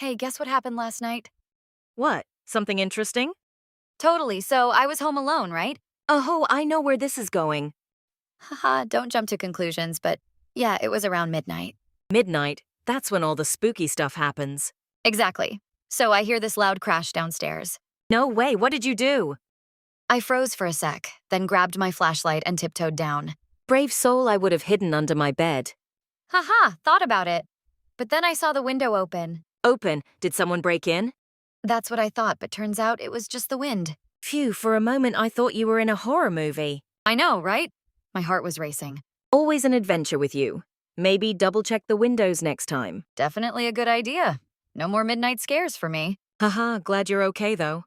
Hey, guess what happened last night? What? Something interesting? Totally. So I was home alone, right? Oh, I know where this is going. Haha, don't jump to conclusions, but yeah, it was around midnight. Midnight. That's when all the spooky stuff happens. Exactly. So I hear this loud crash downstairs. No way, what did you do? I froze for a sec, then grabbed my flashlight and tiptoed down. Brave soul, I would have hidden under my bed. Haha, thought about it. But then I saw the window open. Open. Did someone break in? That's what I thought, but turns out it was just the wind. Phew, for a moment I thought you were in a horror movie. I know, right? My heart was racing. Always an adventure with you. Maybe double check the windows next time. Definitely a good idea. No more midnight scares for me. Haha, glad you're okay though.